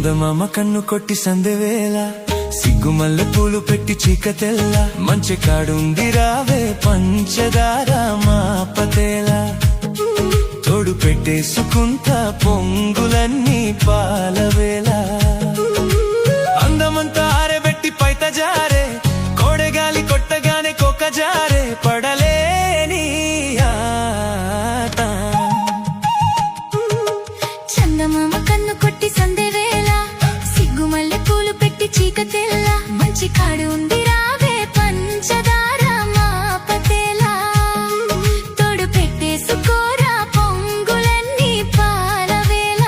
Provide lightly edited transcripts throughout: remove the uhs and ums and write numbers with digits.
చందమామ కన్ను కొట్టి సందెవేళ సిగ్గుమల్లె పూలు పెట్టి చీకతెల్ల మంచి కాడుంది రావే పంచదార మాపతేలా తోడు పెట్టేసుకుంటా పొంగులన్నీ పాలవేళ అందమంతా ఆరబెట్టి పైత జారే కోడెగాలి కొట్టగానే కొక్క జారే పడలేని ఆట చందమామ కన్ను కొట్టి సందెవేళ సిగ్గుమల్లె పూలు పెట్టి చీకతెల్ల మంచి కాడు ఉంది రావే పంచదార మాపతేలా తోడు పెట్టేసుకోరా పొంగులన్నీ పాలవేళ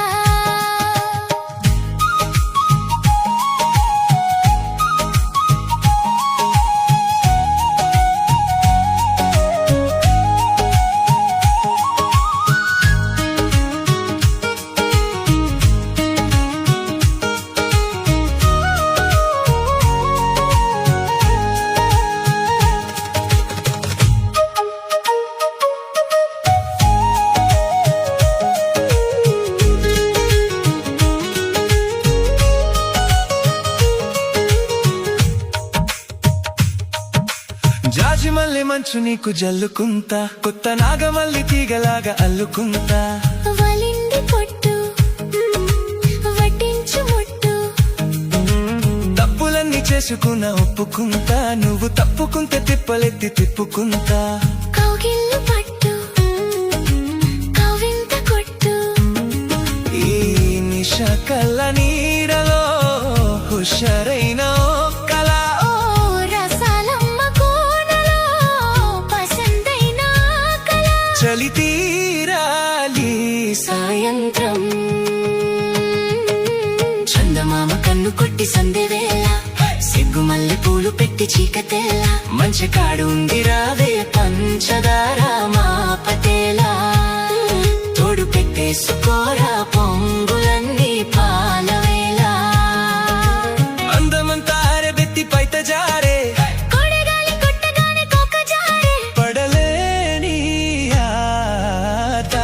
జాజి మల్లె మంచు నీకు జల్లుకుంటా కొత్త నాగమల్లి తీగలాగా అల్లుకుంటా వలిండి పొట్టు వడ్డించు ముట్టు తప్పులన్నీ చేసుకున్నా ఒప్పుకుంటా నువ్వు తప్పుకుంటే తిప్పలెత్తి తిప్పుకుంటా కౌగిల్లు పట్టు కవింత కొట్టు ఈ నిశ కళ్ళ నీడలో హుషారైన కళ ఓ రసాలమ్మ కోనలో పసందైన కళ చలి తీరాలి సాయంత్రం చందమామ కన్ను కొట్టి సందెవేళ సిగ్గుమల్లె పూలు పెట్టి చీకతెల్ల మంచి కాడు ఉంది రావే పంచదార మాపతేలా తోడు పెట్టేసుకోరా పొంగులన్నీ పాలవేళ అందమంతా ఆరబెట్టి పైత జారే కొడగాలి కొట్టగానే కొక్క జారే పడలేని ఆట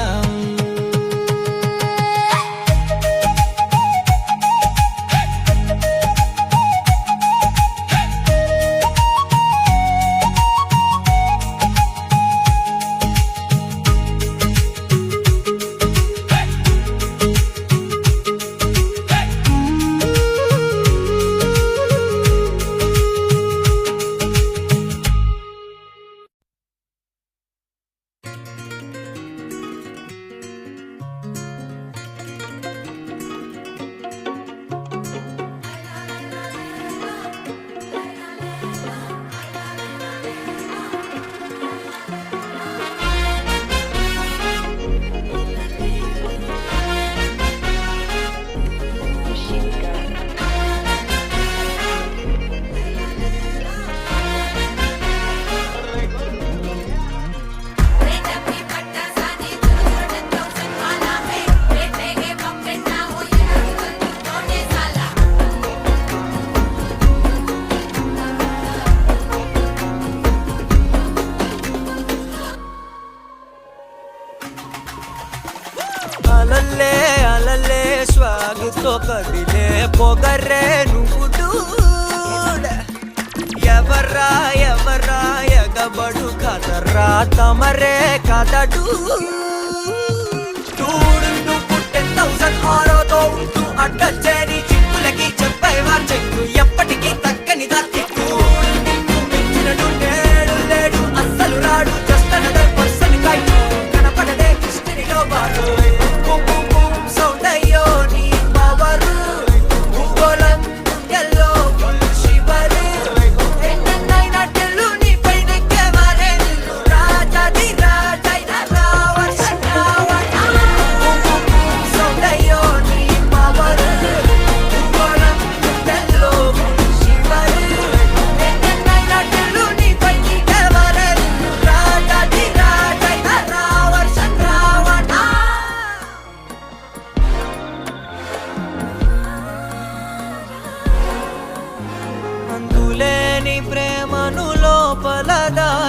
అలల్లే అలల్లే స్వాగుతో కదిలే పొగర్రే నువ్వు ఎవర్రా ఎవర్రా ఎగబడు కదర్రా తమరే కదడు చూడు పుట్టే 1006తో ఉంటూ అడ్డొచ్చేని చిక్కులకి చెప్పేవా చెక్కు ఎప్పటికీ తక్కని దక్కు మించినడు నేడు లేడు అస్సలు రాడు జస్ట్ అనదర్ పర్సన్ కైటు కనపడదే కృష్ణునిలో బాడు సౌండ్ అయ్యో నీ పవరు భూగోళం ఎల్లో శివరు ఎన్నైనా తెల్లు నీ పైనకే మారే నిల్లు రాజాది రాజైన రావణ సౌండ్ అయ్యో నీ పవరు భూగోళం ఎల్లో శివరు ఎన్నైనా తెల్లు నీ పైనకే మారే నిల్లు రాజాది రాజైన రావణ అందులేని ప్రేమను లోపల దాచి